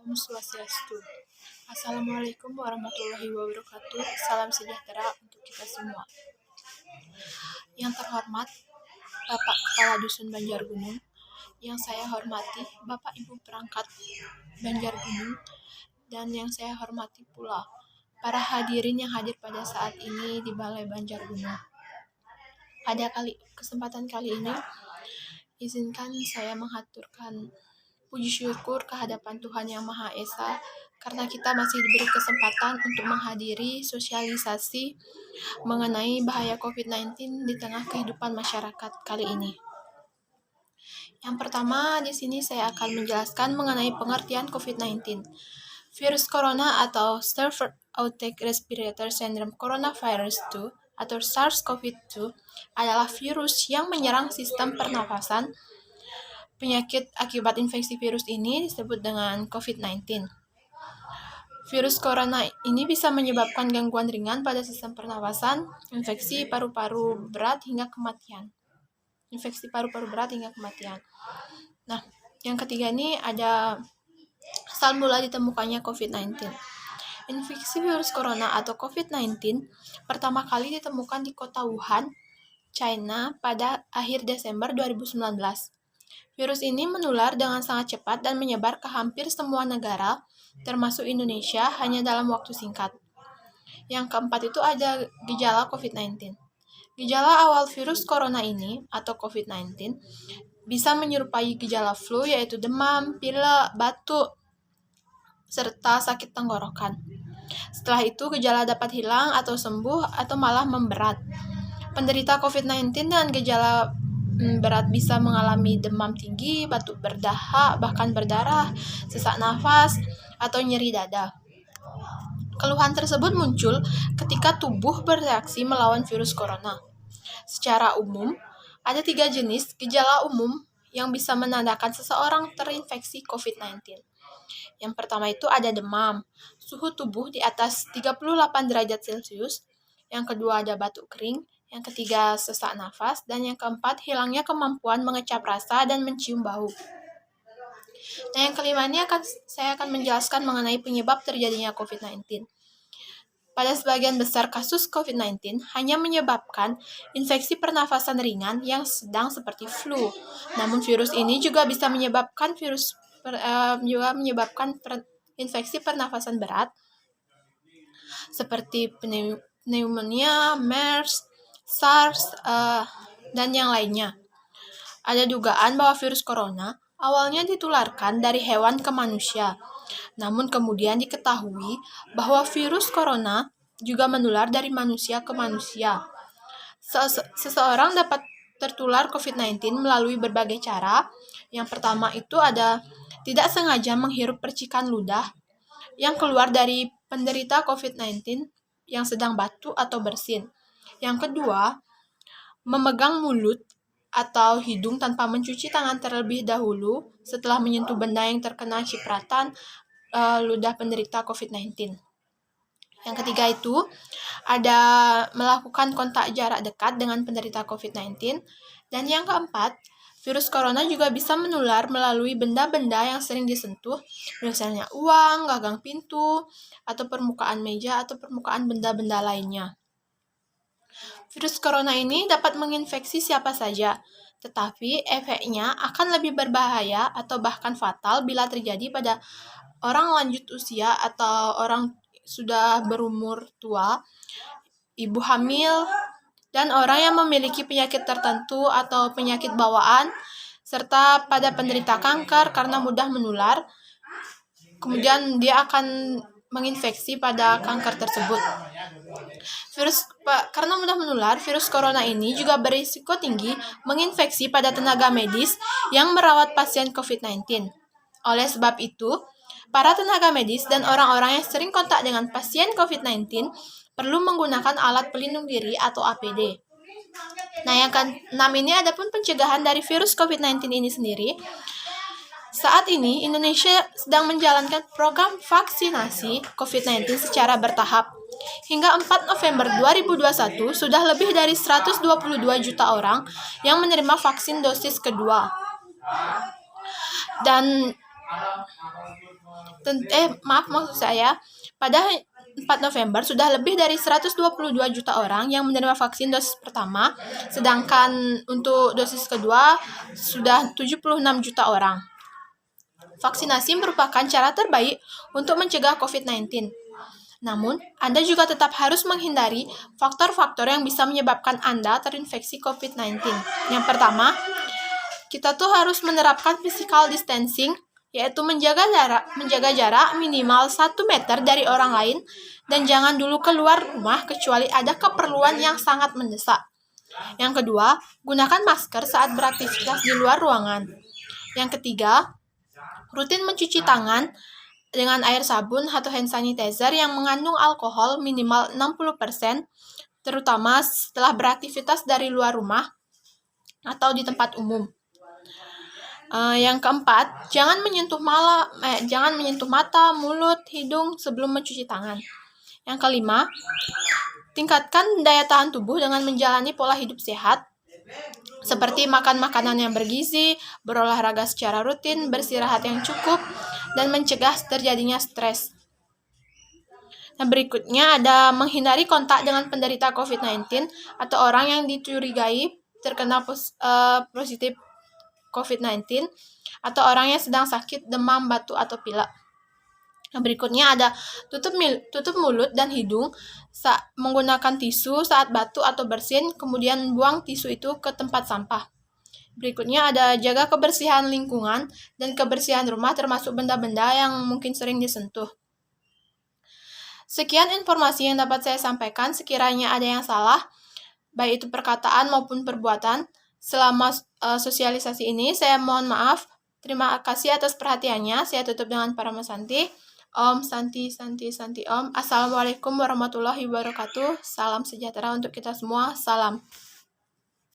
Om Swastiastu. Assalamualaikum warahmatullahi wabarakatuh. Salam sejahtera untuk kita semua. Yang terhormat Bapak Kepala Dusun Banjargunung, yang saya hormati Bapak Ibu Perangkat Banjargunung, dan yang saya hormati pula para hadirin yang hadir pada saat ini di Balai Banjargunung. Pada kesempatan kali ini, izinkan saya menghaturkan puji syukur kehadapan Tuhan Yang Maha Esa karena kita masih diberi kesempatan untuk menghadiri sosialisasi mengenai bahaya COVID-19 di tengah kehidupan masyarakat kali ini. Yang pertama, di sini saya akan menjelaskan mengenai pengertian COVID-19. Virus corona atau Staphylococcus respiratory syndrome coronavirus 2 atau SARS-CoV-2 adalah virus yang menyerang sistem pernafasan. Penyakit akibat infeksi virus ini disebut dengan COVID-19. Virus corona ini bisa menyebabkan gangguan ringan pada sistem pernafasan, infeksi paru-paru berat hingga kematian. Nah, yang ketiga ini ada asal mula ditemukannya COVID-19. Infeksi virus corona atau COVID-19 pertama kali ditemukan di kota Wuhan, China pada akhir Desember 2019. Virus ini menular dengan sangat cepat dan menyebar ke hampir semua negara, termasuk Indonesia, hanya dalam waktu singkat. Yang keempat itu ada gejala COVID-19. Gejala awal virus corona ini, atau COVID-19, bisa menyerupai gejala flu, yaitu demam, pilek, batuk, serta sakit tenggorokan. Setelah itu, gejala dapat hilang atau sembuh atau malah memberat. Penderita COVID-19 dengan gejala berat bisa mengalami demam tinggi, batuk berdahak, bahkan berdarah, sesak nafas, atau nyeri dada. Keluhan tersebut muncul ketika tubuh bereaksi melawan virus corona. Secara umum, ada 3 jenis gejala umum yang bisa menandakan seseorang terinfeksi COVID-19. Yang pertama itu ada demam, suhu tubuh di atas 38 derajat Celcius. Yang kedua ada batuk kering. Yang ketiga, sesak nafas. Dan yang keempat, hilangnya kemampuan mengecap rasa dan mencium bau. Nah, yang kelima ini saya akan menjelaskan mengenai penyebab terjadinya COVID-19. Pada sebagian besar kasus COVID-19 hanya menyebabkan infeksi pernafasan ringan yang sedang seperti flu. Namun virus ini juga bisa menyebabkan infeksi pernafasan berat seperti pneumonia, MERS, SARS, dan yang lainnya. Ada dugaan bahwa virus corona awalnya ditularkan dari hewan ke manusia. Namun kemudian diketahui bahwa virus corona juga menular dari manusia ke manusia. Seseorang dapat tertular COVID-19 melalui berbagai cara. Yang pertama itu ada tidak sengaja menghirup percikan ludah yang keluar dari penderita COVID-19 yang sedang batuk atau bersin. Yang kedua, memegang mulut atau hidung tanpa mencuci tangan terlebih dahulu setelah menyentuh benda yang terkena cipratan ludah penderita COVID-19. Yang ketiga itu ada melakukan kontak jarak dekat dengan penderita COVID-19. Dan yang keempat, virus corona juga bisa menular melalui benda-benda yang sering disentuh, misalnya uang, gagang pintu, atau permukaan meja, atau permukaan benda-benda lainnya. Virus corona ini dapat menginfeksi siapa saja, tetapi efeknya akan lebih berbahaya atau bahkan fatal bila terjadi pada orang lanjut usia atau orang sudah berumur tua, ibu hamil, dan orang yang memiliki penyakit tertentu atau penyakit bawaan, serta pada penderita kanker karena mudah menular. Kemudian dia akan menginfeksi pada kanker tersebut. Karena mudah menular, virus corona ini juga berisiko tinggi menginfeksi pada tenaga medis yang merawat pasien COVID-19. Oleh sebab itu, para tenaga medis dan orang-orang yang sering kontak dengan pasien COVID-19 perlu menggunakan alat pelindung diri atau APD. Nah, yang ke-6 ini adapun pencegahan dari virus COVID-19 ini sendiri. Saat ini, Indonesia sedang menjalankan program vaksinasi COVID-19 secara bertahap. Hingga 4 November 2021, sudah lebih dari 122 juta orang yang menerima vaksin dosis kedua. Dan Maksud saya, pada 4 November sudah lebih dari 122 juta orang yang menerima vaksin dosis pertama, sedangkan untuk dosis kedua sudah 76 juta orang. Vaksinasi merupakan cara terbaik untuk mencegah COVID-19. Namun, Anda juga tetap harus menghindari faktor-faktor yang bisa menyebabkan Anda terinfeksi COVID-19. Yang pertama, kita tuh harus menerapkan physical distancing, yaitu menjaga jarak minimal 1 meter dari orang lain, dan jangan dulu keluar rumah kecuali ada keperluan yang sangat mendesak. Yang kedua, gunakan masker saat beraktivitas di luar ruangan. Yang ketiga, rutin mencuci tangan dengan air sabun atau hand sanitizer yang mengandung alkohol minimal 60%, terutama setelah beraktivitas dari luar rumah atau di tempat umum. Yang keempat, jangan menyentuh mata, mulut, hidung sebelum mencuci tangan. Yang kelima, tingkatkan daya tahan tubuh dengan menjalani pola hidup sehat, seperti makan makanan yang bergizi, berolahraga secara rutin, beristirahat yang cukup, dan mencegah terjadinya stres. Nah, berikutnya ada menghindari kontak dengan penderita COVID-19 atau orang yang dicurigai terkena positif COVID-19 atau orang yang sedang sakit demam, batuk, atau pilek. Nah, berikutnya ada tutup mulut dan hidung menggunakan tisu saat batuk atau bersin, kemudian buang tisu itu ke tempat sampah. Berikutnya ada jaga kebersihan lingkungan dan kebersihan rumah termasuk benda-benda yang mungkin sering disentuh. Sekian informasi yang dapat saya sampaikan. Sekiranya ada yang salah, baik itu perkataan maupun perbuatan, selama sosialisasi ini saya mohon maaf. Terima kasih atas perhatiannya. Saya tutup dengan Parama Santi. Om Santi Santi Santi Om. Assalamualaikum warahmatullahi wabarakatuh. Salam sejahtera untuk kita semua. Salam.